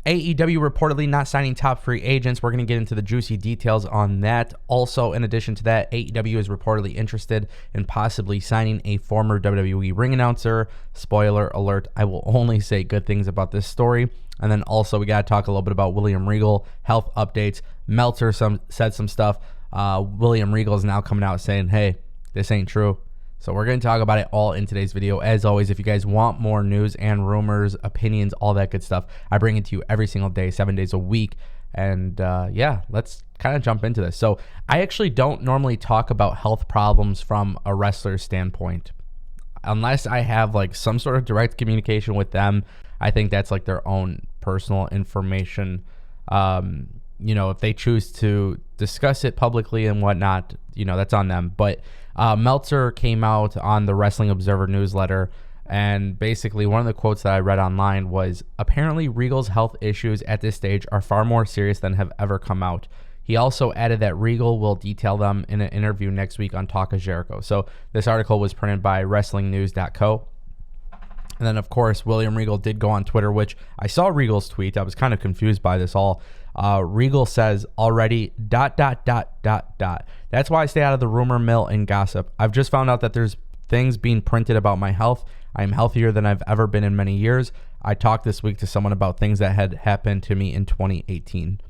AEW reportedly not signing top free agents. We're going to get into the juicy details on that. Also, in addition to that, AEW is reportedly interested in possibly signing a former WWE ring announcer. Spoiler alert, I will only say good things about this story. And then also, we got to talk a little bit about William Regal, health updates. Meltzer said some stuff. William Regal is now coming out saying, hey, this ain't true. So we're going to talk about it all in today's video. As always, if you guys want more news and rumors, opinions, all that good stuff, I bring it to you every single day, 7 days a week. And yeah, let's kind of jump into this. So I actually don't normally talk about health problems from a wrestler's standpoint. Unless I have like some sort of direct communication with them, I think that's like their own personal information. If they choose to discuss it publicly and whatnot, that's on them. But Meltzer came out on the Wrestling Observer newsletter, and basically one of the quotes that I read online was, apparently Regal's health issues at this stage are far more serious than have ever come out. He also added that Regal will detail them in an interview next week on Talk of Jericho. So this article was printed by WrestlingNews.co. And then, of course, William Regal did go on Twitter, which I saw Regal's tweet. I was kind of confused by this all. Regal says already ... That's why I stay out of the rumor mill and gossip. I've just found out that there's things being printed about my health. I am healthier than I've ever been in many years. I talked this week to someone about things that had happened to me in 2018.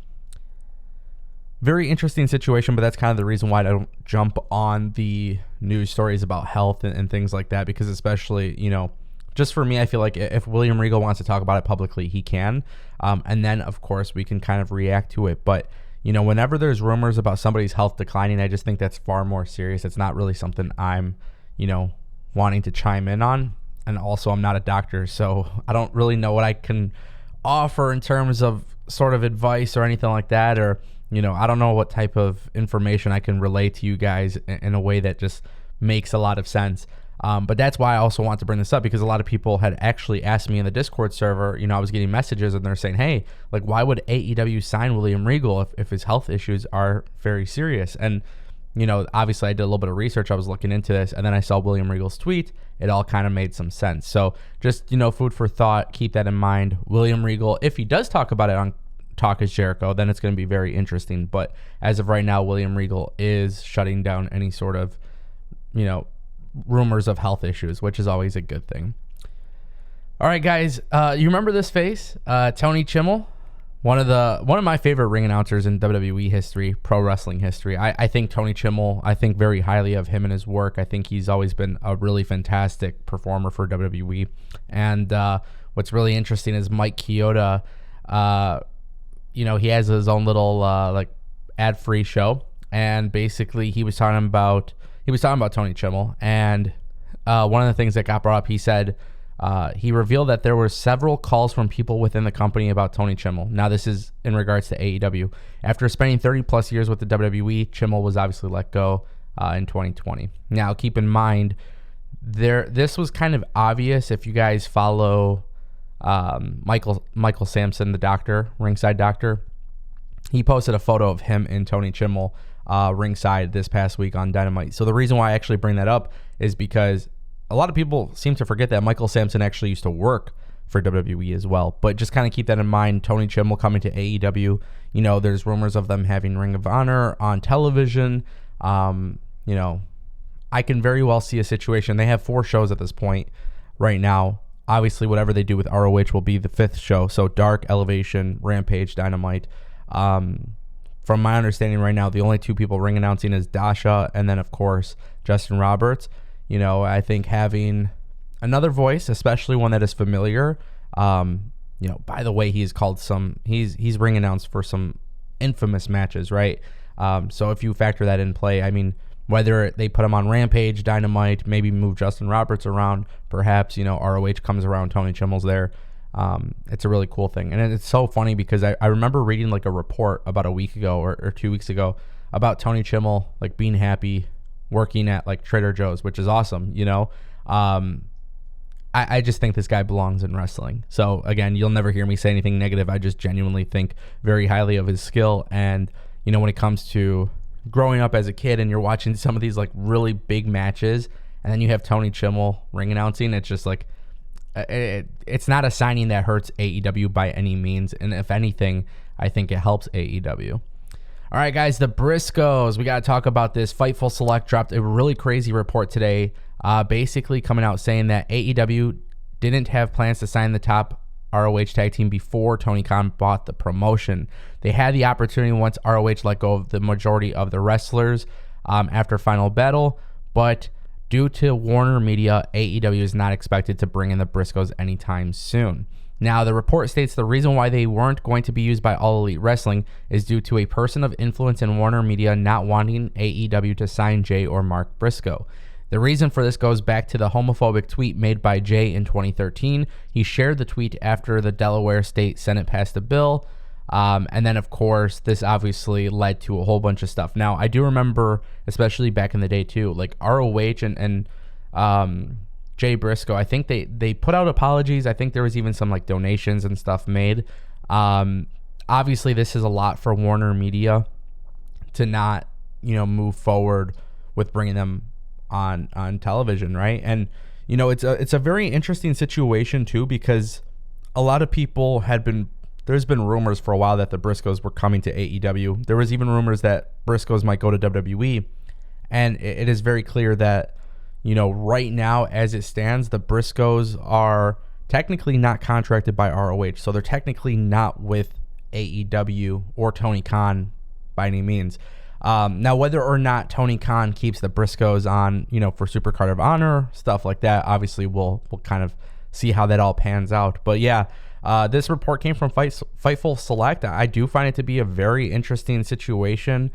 Very interesting situation, but that's kind of the reason why I don't jump on the news stories about health and things like that, because especially, just for me, I feel like if William Regal wants to talk about it publicly, he can. And then, of course, we can kind of react to it. But, whenever there's rumors about somebody's health declining, I just think that's far more serious. It's not really something I'm, wanting to chime in on. And also, I'm not a doctor, so I don't really know what I can offer in terms of sort of advice or anything like that. Or, I don't know what type of information I can relay to you guys in a way that just makes a lot of sense. But that's why I also want to bring this up, because a lot of people had actually asked me in the Discord server, I was getting messages and they're saying, hey, like, why would AEW sign William Regal if his health issues are very serious? And, obviously I did a little bit of research. I was looking into this, and then I saw William Regal's tweet. It all kind of made some sense. So just, food for thought. Keep that in mind. William Regal, if he does talk about it on Talk is Jericho, then it's going to be very interesting. But as of right now, William Regal is shutting down any sort of, rumors of health issues, which is always a good thing. All right, guys, you remember this face? Tony Chimmel, one of my favorite ring announcers in WWE history, pro wrestling history. I think Tony Chimmel, I think very highly of him and his work. I think he's always been a really fantastic performer for WWE. And what's really interesting is Mike Chioda, he has his own little like ad-free show, and basically he was talking about Tony Chimmel, and one of the things that got brought up, he said he revealed that there were several calls from people within the company about Tony Chimmel. Now, this is in regards to AEW. After spending 30 plus years with the WWE, Chimmel was obviously let go in 2020. Now, keep in mind, this was kind of obvious if you guys follow Michael Sampson, the doctor, ringside doctor. He posted a photo of him and Tony Chimmel ringside this past week on Dynamite. So the reason why I actually bring that up is because a lot of people seem to forget that Michael Sampson actually used to work for WWE as well. But just kind of keep that in mind. Tony Chimmel coming to AEW. There's rumors of them having Ring of Honor on television. I can very well see a situation. They have 4 shows at this point right now. Obviously, whatever they do with ROH will be the 5th show. So Dark, Elevation, Rampage, Dynamite. From my understanding right now, the only 2 people ring announcing is Dasha and then, of course, Justin Roberts. I think having another voice, especially one that is familiar, by the way, he's ring announced for some infamous matches, right? So if you factor that in play, I mean, whether they put him on Rampage, Dynamite, maybe move Justin Roberts around, perhaps, ROH comes around, Tony Chimmel's there. It's a really cool thing. And it's so funny because I remember reading like a report about a week ago or 2 weeks ago about Tony Chimmel, like being happy working at like Trader Joe's, which is awesome. I just think this guy belongs in wrestling. So again, you'll never hear me say anything negative. I just genuinely think very highly of his skill. And, when it comes to growing up as a kid and you're watching some of these like really big matches, and then you have Tony Chimmel ring announcing, it's just like, it's not a signing that hurts AEW by any means. And if anything, I think it helps AEW. All right, guys, the Briscoes. We got to talk about this. Fightful Select dropped a really crazy report today, basically coming out saying that AEW didn't have plans to sign the top ROH tag team before Tony Khan bought the promotion. They had the opportunity once ROH let go of the majority of the wrestlers after Final Battle, but due to Warner Media, AEW is not expected to bring in the Briscoes anytime soon. Now, the report states the reason why they weren't going to be used by All Elite Wrestling is due to a person of influence in Warner Media not wanting AEW to sign Jay or Mark Briscoe. The reason for this goes back to the homophobic tweet made by Jay in 2013. He shared the tweet after the Delaware State Senate passed a bill. And then, of course, this obviously led to a whole bunch of stuff. Now, I do remember, especially back in the day, too, like ROH and Jay Briscoe, I think they put out apologies. I think there was even some like donations and stuff made. Obviously, this is a lot for Warner Media to not, move forward with bringing them on television, right? And it's a very interesting situation too, because a lot of people there's been rumors for a while that the Briscoes were coming to AEW. There was even rumors that Briscoes might go to WWE, and it is very clear that right now as it stands, the Briscoes are technically not contracted by ROH, so they're technically not with AEW or Tony Khan by any means. Now, whether or not Tony Khan keeps the Briscoes on, for Supercard of Honor, stuff like that, obviously we'll kind of see how that all pans out. But yeah, this report came from Fightful Select. I do find it to be a very interesting situation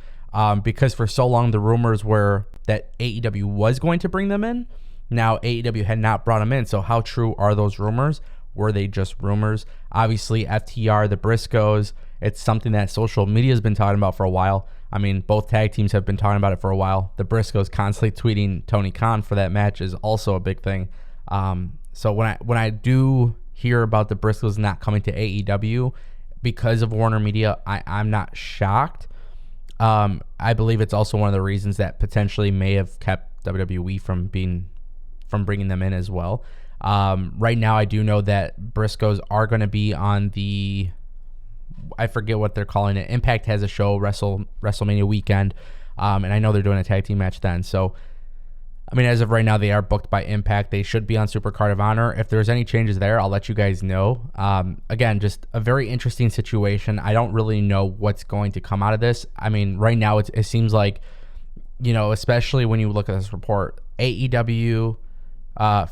because for so long the rumors were that AEW was going to bring them in. Now, AEW had not brought them in. So how true are those rumors? Were they just rumors? Obviously, FTR, the Briscoes, it's something that social media has been talking about for a while. I mean, both tag teams have been talking about it for a while. The Briscoes constantly tweeting Tony Khan for that match is also a big thing. So when I do hear about the Briscoes not coming to AEW because of Warner Media, I'm not shocked. I believe it's also one of the reasons that potentially may have kept WWE from bringing them in as well. Right now, I do know that Briscoes are going to be on the, I forget what they're calling it. Impact has a show, WrestleMania weekend, and I know they're doing a tag team match then. So, I mean, as of right now, they are booked by Impact. They should be on Supercard of Honor. If there's any changes there, I'll let you guys know. Again, just a very interesting situation. I don't really know what's going to come out of this. I mean, right now, it seems like, especially when you look at this report, AEW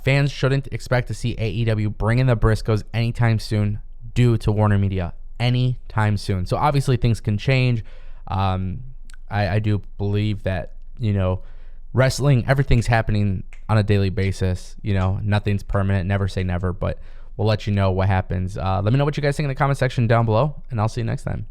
fans shouldn't expect to see AEW bring in the Briscoes anytime soon due to Warner Media. Anytime soon. So obviously things can change. I do believe that, wrestling, everything's happening on a daily basis. Nothing's permanent. Never say never, but we'll let you know what happens. Let me know what you guys think in the comment section down below, and I'll see you next time.